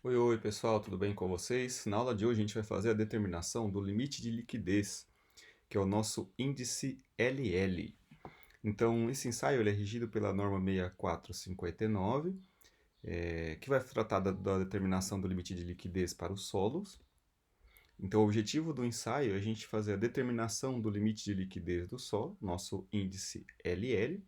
Oi, oi pessoal, tudo bem com vocês? Na aula de hoje a gente vai fazer a determinação do limite de liquidez, que é o nosso índice LL. Então, esse ensaio ele é regido pela norma 6459, que vai tratar da determinação do limite de liquidez para os solos. Então, o objetivo do ensaio é a gente fazer a determinação do limite de liquidez do solo, nosso índice LL.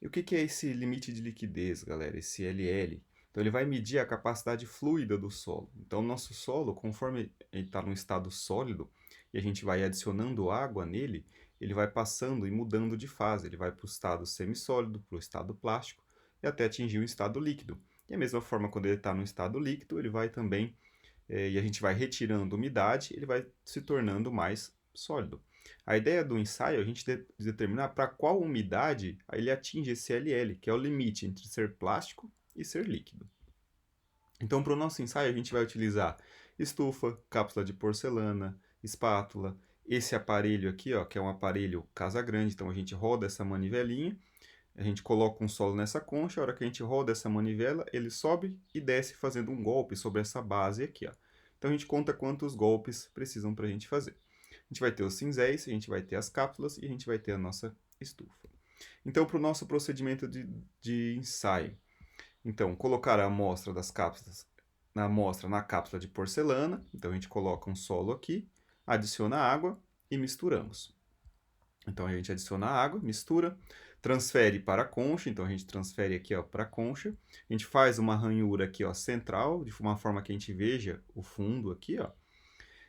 E o que é esse limite de liquidez, galera? Esse LL? Então, ele vai medir a capacidade fluida do solo. Então, o nosso solo, conforme ele está num estado sólido e a gente vai adicionando água nele, ele vai passando e mudando de fase. Ele vai para o estado semissólido, para o estado plástico e até atingir o estado líquido. E a mesma forma, quando ele está no estado líquido, ele vai também, e a gente vai retirando umidade, ele vai se tornando mais sólido. A ideia do ensaio é a gente determinar para qual umidade ele atinge esse LL, que é o limite entre ser plástico e ser líquido. Então, para o nosso ensaio, a gente vai utilizar estufa, cápsula de porcelana, espátula, esse aparelho aqui, ó, que é um aparelho casa grande, então a gente roda essa manivelinha, a gente coloca um solo nessa concha, a hora que a gente roda essa manivela, ele sobe e desce fazendo um golpe sobre essa base aqui, ó. Então a gente conta quantos golpes precisam para a gente fazer. A gente vai ter os cinzéis, a gente vai ter as cápsulas e a gente vai ter a nossa estufa. Então, para o nosso procedimento de ensaio, então, colocar a amostra das cápsulas na amostra na cápsula de porcelana. Então, a gente coloca um solo aqui, adiciona água e misturamos. Então, a gente adiciona água, mistura, transfere para a concha. Então, a gente transfere aqui para a concha. A gente faz uma ranhura aqui central, de uma forma que a gente veja o fundo aqui.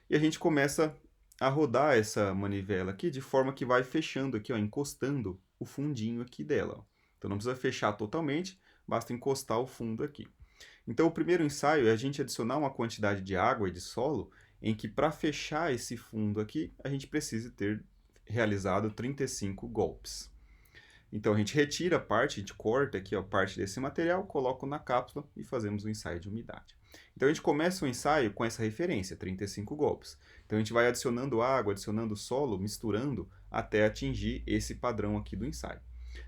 E a gente começa a rodar essa manivela aqui de forma que vai fechando aqui, encostando o fundinho aqui dela. Então não precisa fechar totalmente, basta encostar o fundo aqui. Então o primeiro ensaio é a gente adicionar uma quantidade de água e de solo em que para fechar esse fundo aqui, a gente precisa ter realizado 35 golpes. Então a gente retira a parte, a gente corta aqui a parte desse material, coloca na cápsula e fazemos o ensaio de umidade. Então a gente começa o ensaio com essa referência, 35 golpes. Então a gente vai adicionando água, adicionando solo, misturando até atingir esse padrão aqui do ensaio.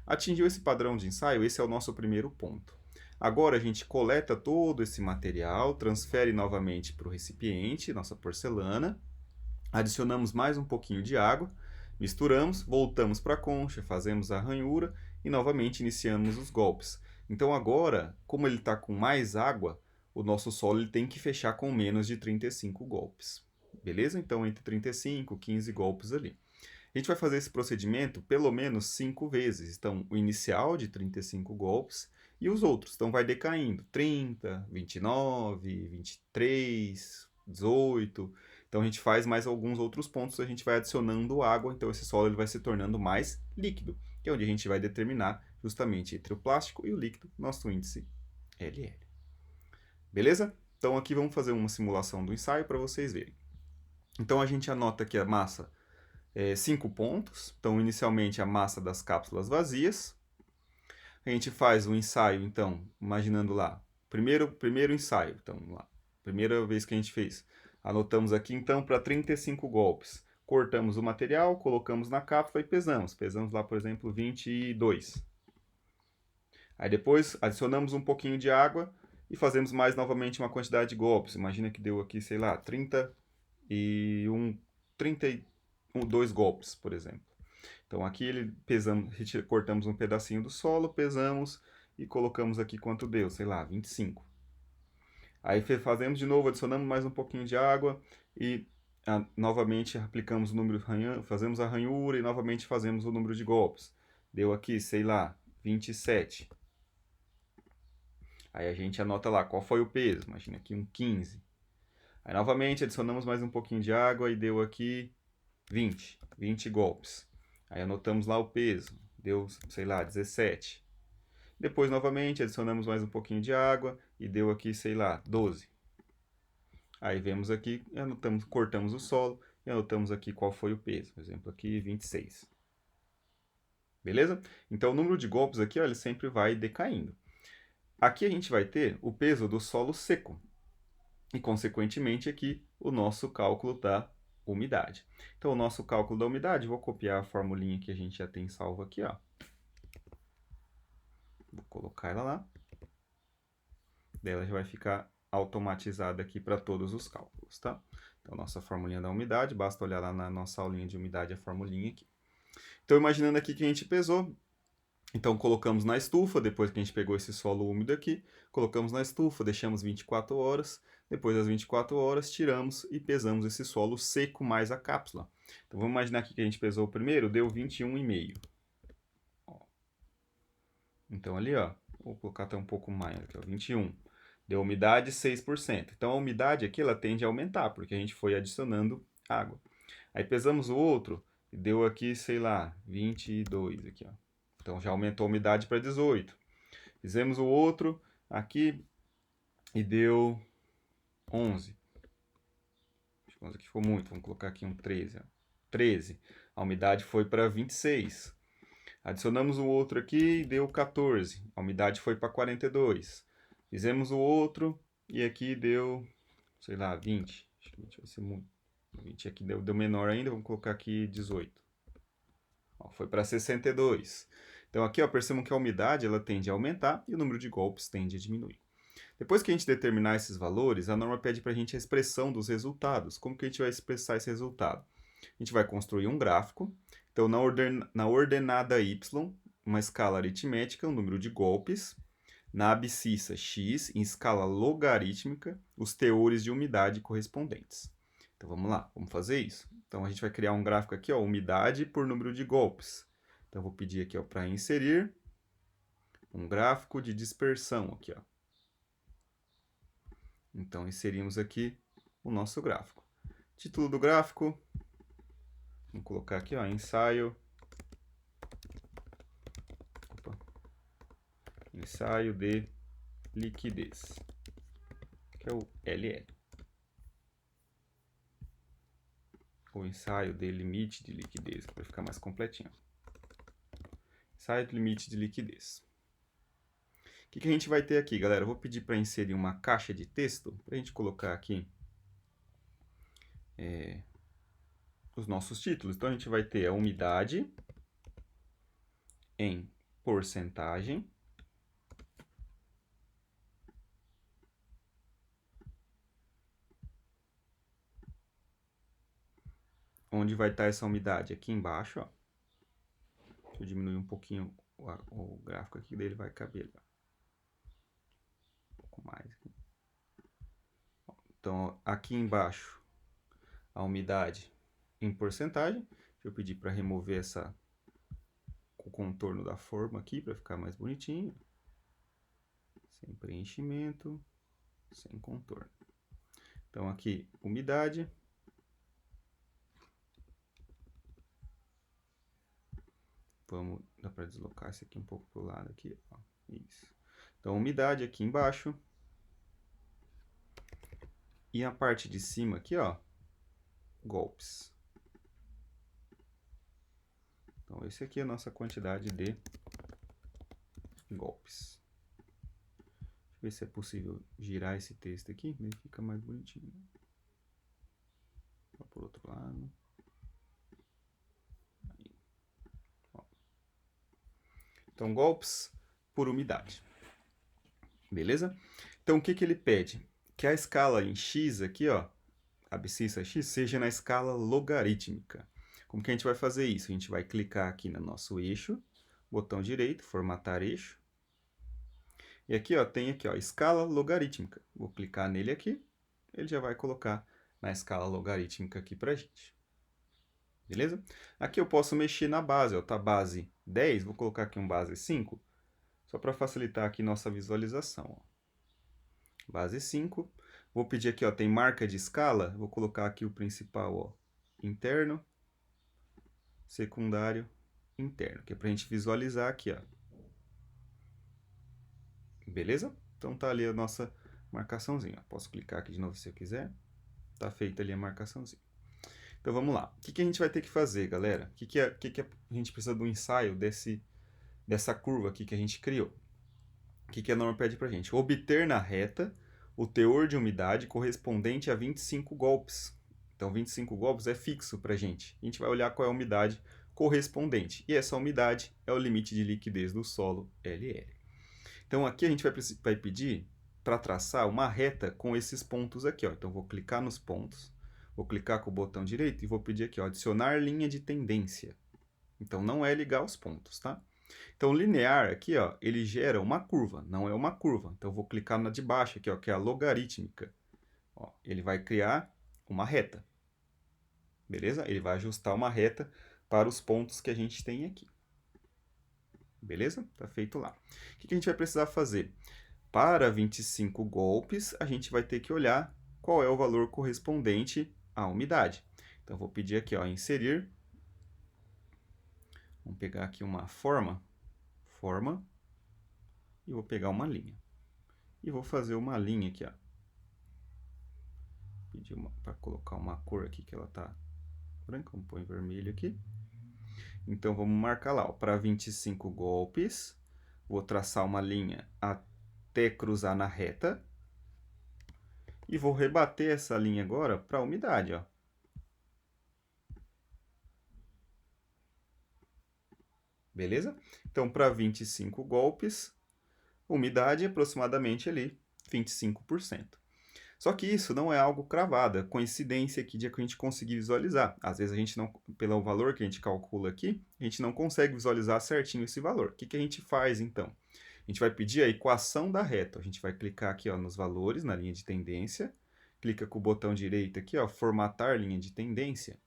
Atingiu esse padrão de ensaio, esse é o nosso primeiro ponto. Agora a gente coleta todo esse material, transfere novamente para o recipiente, nossa porcelana, adicionamos mais um pouquinho de água, misturamos, voltamos para a concha, fazemos a ranhura e novamente iniciamos os golpes. Então agora, como ele está com mais água, o nosso solo ele tem que fechar com menos de 35 golpes. Beleza? Então entre 35 e 15 golpes ali. A gente vai fazer esse procedimento pelo menos 5 vezes. Então, o inicial de 35 golpes e os outros. Então, vai decaindo. 30, 29, 23, 18. Então, a gente faz mais alguns outros pontos. A gente vai adicionando água. Então, esse solo ele vai se tornando mais líquido. Que é onde a gente vai determinar justamente entre o plástico e o líquido nosso índice LL. Beleza? Então, aqui vamos fazer uma simulação do ensaio para vocês verem. Então, a gente anota aqui a massa 5 pontos. Então, inicialmente a massa das cápsulas vazias. A gente faz um ensaio, então, imaginando lá, primeiro ensaio, então, lá, primeira vez que a gente fez. Anotamos aqui, então, para 35 golpes. Cortamos o material, colocamos na cápsula e pesamos. Pesamos lá, por exemplo, 22. Aí depois adicionamos um pouquinho de água e fazemos mais novamente uma quantidade de golpes. Imagina que deu aqui, sei lá, 32 golpes, por exemplo. Então aqui cortamos um pedacinho do solo, pesamos e colocamos aqui quanto deu, sei lá, 25. Aí fazemos de novo, adicionamos mais um pouquinho de água e novamente aplicamos o número, fazemos a ranhura e novamente fazemos o número de golpes. Deu aqui, sei lá, 27. Aí a gente anota lá qual foi o peso, imagina aqui um 15. Aí novamente adicionamos mais um pouquinho de água e deu aqui 20 golpes. Aí anotamos lá o peso, deu, sei lá, 17. Depois novamente adicionamos mais um pouquinho de água e deu aqui, sei lá, 12. Aí vemos aqui, anotamos, cortamos o solo e anotamos aqui qual foi o peso. Por exemplo, aqui 26. Beleza? Então o número de golpes aqui, ó, ele sempre vai decaindo. Aqui a gente vai ter o peso do solo seco. E, consequentemente, aqui o nosso cálculo da umidade. Então, o nosso cálculo da umidade, vou copiar a formulinha que a gente já tem salva aqui, ó. Vou colocar ela lá. Daí ela já vai ficar automatizada aqui para todos os cálculos, tá? Então, nossa formulinha da umidade, basta olhar lá na nossa aulinha de umidade a formulinha aqui. Então, imaginando aqui que a gente pesou, então colocamos na estufa, depois que a gente pegou esse solo úmido aqui, colocamos na estufa, deixamos 24 horas, depois das 24 horas tiramos e pesamos esse solo seco mais a cápsula. Então vamos imaginar aqui que a gente pesou o primeiro, deu 21,5. Então ali, ó, vou colocar até um pouco mais aqui, ó, 21. Deu umidade 6%. Então a umidade aqui ela tende a aumentar, porque a gente foi adicionando água. Aí pesamos o outro, e deu aqui, sei lá, 22 aqui, ó. Então já aumentou a umidade para 18. Fizemos o outro aqui e deu 11. Acho que 11 aqui ficou muito, vamos colocar aqui um 13. Ó. 13. A umidade foi para 26. Adicionamos o outro aqui e deu 14. A umidade foi para 42. Fizemos o outro e aqui deu, sei lá, 20. Acho que 20 vai ser muito. 20 aqui deu menor ainda, vamos colocar aqui 18. Ó, foi para 62. Então aqui, ó, percebam que a umidade ela tende a aumentar e o número de golpes tende a diminuir. Depois que a gente determinar esses valores, a norma pede para a gente a expressão dos resultados. Como que a gente vai expressar esse resultado? A gente vai construir um gráfico. Então, na ordenada y, uma escala aritmética, o número de golpes. Na abscissa x, em escala logarítmica, os teores de umidade correspondentes. Então, vamos lá, vamos fazer isso. Então, a gente vai criar um gráfico aqui, ó, umidade por número de golpes. Então, vou pedir aqui para inserir um gráfico de dispersão aqui, ó. Então, inserimos aqui o nosso gráfico. Título do gráfico, vamos colocar aqui, ó, ensaio. Ensaio de liquidez, que é o LL. O ensaio de limite de liquidez, para ficar mais completinho. Ensaio de limite de liquidez. O que a gente vai ter aqui, galera? Eu vou pedir para inserir uma caixa de texto, para a gente colocar aqui os nossos títulos. Então, a gente vai ter a umidade em porcentagem, onde vai estar essa umidade? Aqui embaixo, ó. Deixa eu diminuir um pouquinho o gráfico aqui, daí ele vai caber. Um pouco mais aqui. Então, aqui embaixo, a umidade em porcentagem. Deixa eu pedir para remover o contorno da forma aqui, para ficar mais bonitinho. Sem preenchimento, sem contorno. Então, aqui, umidade. Dá para deslocar esse aqui um pouco para o lado aqui, ó. Isso. Então, umidade aqui embaixo. E a parte de cima aqui, ó, golpes. Então, esse aqui é a nossa quantidade de golpes. Deixa eu ver se é possível girar esse texto aqui, daí fica mais bonitinho. Vou por outro lado. Aí. Ó. Então, golpes por umidade. Beleza? Então, o que ele pede? Que a escala em x aqui, ó, a abscissa x, seja na escala logarítmica. Como que a gente vai fazer isso? A gente vai clicar aqui no nosso eixo, botão direito, formatar eixo. E aqui, ó, tem aqui, ó, escala logarítmica. Vou clicar nele aqui, ele já vai colocar na escala logarítmica aqui pra gente. Beleza? Aqui eu posso mexer na base, ó, tá base 10, vou colocar aqui um base 5, só para facilitar aqui nossa visualização, ó. Base 5. Vou pedir aqui, ó, tem marca de escala, vou colocar aqui o principal, ó, interno, secundário, interno, que é pra gente visualizar aqui, ó. Beleza? Então tá ali a nossa marcaçãozinha. Posso clicar aqui de novo se eu quiser. Tá feita ali a marcaçãozinha. Então vamos lá. O que a gente vai ter que fazer, galera? O que a gente precisa do ensaio dessa curva aqui que a gente criou? O que a norma pede pra gente? Obter na reta o teor de umidade correspondente a 25 golpes. Então, 25 golpes é fixo pra gente. A gente vai olhar qual é a umidade correspondente. E essa umidade é o limite de liquidez do solo LL. Então, aqui a gente vai pedir para traçar uma reta com esses pontos aqui, ó. Então, vou clicar nos pontos, vou clicar com o botão direito e vou pedir aqui, ó, adicionar linha de tendência. Então, não é ligar os pontos, tá? Então, linear aqui, ó, ele gera uma curva, não é uma curva. Então, eu vou clicar na de baixo aqui, ó, que é a logarítmica. Ó, ele vai criar uma reta. Beleza? Ele vai ajustar uma reta para os pontos que a gente tem aqui. Beleza? Tá feito lá. O que a gente vai precisar fazer? Para 25 golpes, a gente vai ter que olhar qual é o valor correspondente à umidade. Então, vou pedir aqui, ó, inserir. Vamos pegar aqui uma forma, e vou pegar uma linha. E vou fazer uma linha aqui, ó. Pedir para colocar uma cor aqui que ela tá branca, vamos pôr em vermelho aqui. Então, vamos marcar lá, para 25 golpes, vou traçar uma linha até cruzar na reta. E vou rebater essa linha agora para a umidade, ó. Beleza? Então, para 25 golpes, umidade aproximadamente ali 25%. Só que isso não é algo cravado, é coincidência aqui de que a gente conseguir visualizar. Às vezes a gente não, pelo valor que a gente calcula aqui, a gente não consegue visualizar certinho esse valor. O que a gente faz então? A gente vai pedir a equação da reta. A gente vai clicar aqui, ó, nos valores, na linha de tendência. Clica com o botão direito aqui, ó, formatar linha de tendência.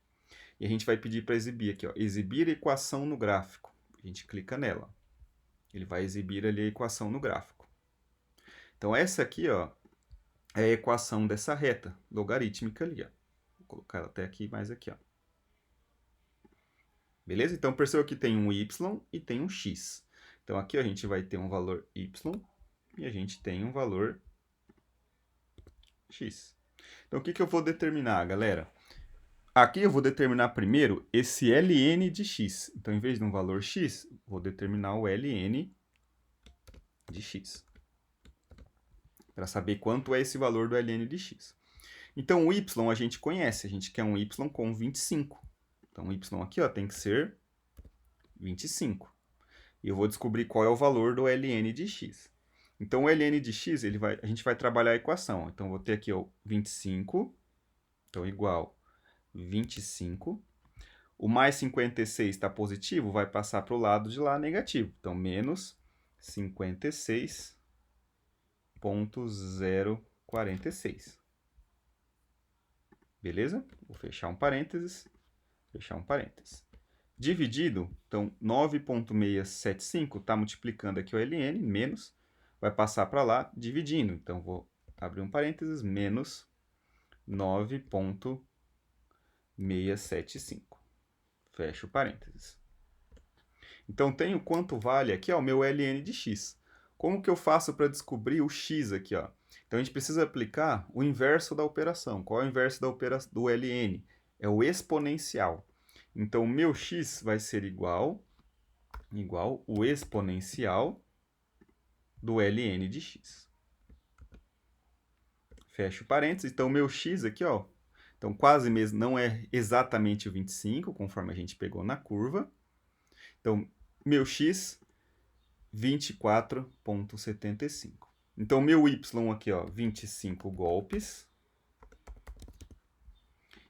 E a gente vai pedir para exibir aqui, ó, exibir equação no gráfico. A gente clica nela. Ele vai exibir ali a equação no gráfico. Então, essa aqui, ó, é a equação dessa reta logarítmica ali, ó. Vou colocar ela até aqui, mais aqui, ó. Beleza? Então, perceba que tem um y e tem um x. Então, aqui ó, a gente vai ter um valor y e a gente tem um valor x. Então, o que eu vou determinar, galera? Aqui eu vou determinar primeiro esse ln de x. Então, em vez de um valor x, vou determinar o ln de x. Para saber quanto é esse valor do ln de x. Então, o y a gente conhece. A gente quer um y com 25. Então, o y aqui ó, tem que ser 25. E eu vou descobrir qual é o valor do ln de x. Então, o ln de x, a gente vai trabalhar a equação. Então, vou ter aqui ó, 25, então, igual 25. O mais 56 está positivo, vai passar para o lado de lá negativo. Então, menos 56,046. Beleza? Vou fechar um parênteses, fechar um parênteses. Dividido, então, 9,675 está multiplicando aqui o ln, menos, vai passar para lá, dividindo. Então, vou abrir um parênteses, menos 9,675. Fecho parênteses. Então, tenho quanto vale aqui, ó, o meu ln de x. Como que eu faço para descobrir o x aqui, ó? Então, a gente precisa aplicar o inverso da operação. Qual é o inverso do ln? É o exponencial. Então, o meu x vai ser igual o exponencial do ln de x. Fecho parênteses. Então, o meu x aqui, ó, então quase mesmo não é exatamente o 25, conforme a gente pegou na curva. Então, meu x, 24,75. Então, meu y aqui, ó, 25 golpes.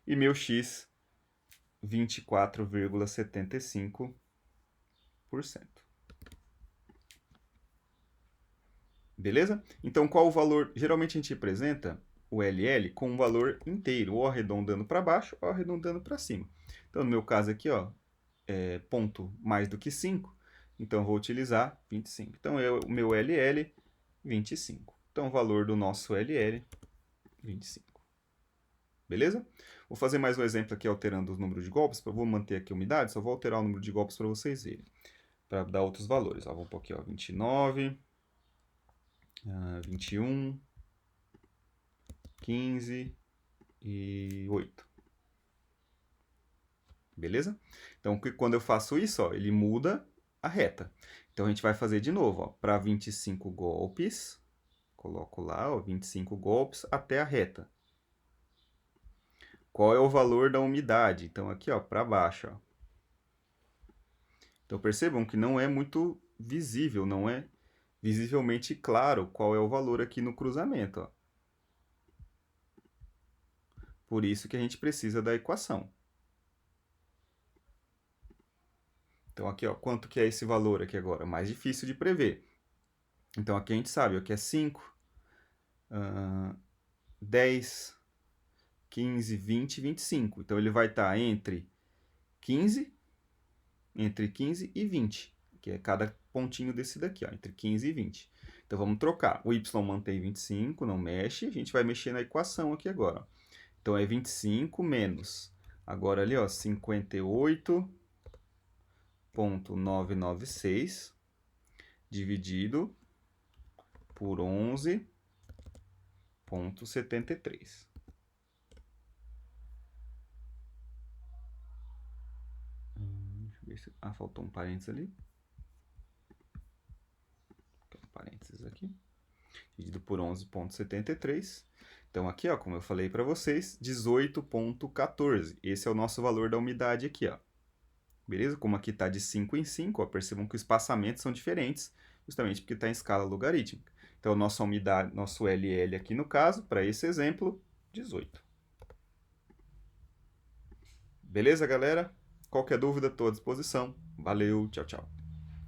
E meu x, 24,75%. Beleza? Então, qual o valor? Geralmente a gente representa o LL com um valor inteiro, ou arredondando para baixo, ou arredondando para cima. Então, no meu caso aqui, ó, ponto mais do que 5, então eu vou utilizar 25. Então, o meu LL, 25. Então, o valor do nosso LL, 25. Beleza? Vou fazer mais um exemplo aqui alterando os números de golpes. Vou manter aqui a umidade, só vou alterar o número de golpes para vocês verem. Para dar outros valores. Ó, vou pôr aqui, ó, 29, 21, 15 e 8. Beleza? Então, quando eu faço isso, ó, ele muda a reta. Então, a gente vai fazer de novo. Para 25 golpes, coloco lá, ó, 25 golpes até a reta. Qual é o valor da umidade? Então, aqui, ó, para baixo. Ó. Então, percebam que não é muito visível, não é visivelmente claro qual é o valor aqui no cruzamento, ó. Por isso que a gente precisa da equação. Então aqui, ó, quanto que é esse valor aqui agora? Mais difícil de prever. Então aqui a gente sabe, ó, que é 5, 10, 15, 20 e 25. Então ele vai estar entre 15 e 20, que é cada pontinho desse daqui, ó, entre 15 e 20. Então vamos trocar. O y mantém 25, não mexe. A gente vai mexer na equação aqui agora, ó. Então é 25 menos. Agora ali, ó, 58,996 dividido por 11,73. Deixa eu ver se... Ah, faltou um parênteses ali. Um parênteses aqui. Dividido por 11,73. Então aqui, ó, como eu falei para vocês, 18,14. Esse é o nosso valor da umidade aqui, ó. Beleza? Como aqui está de 5 em 5, ó, percebam que os espaçamentos são diferentes, justamente porque está em escala logarítmica. Então, nossa umidade, nosso LL aqui no caso, para esse exemplo, 18. Beleza, galera? Qualquer dúvida, estou à disposição. Valeu, tchau, tchau.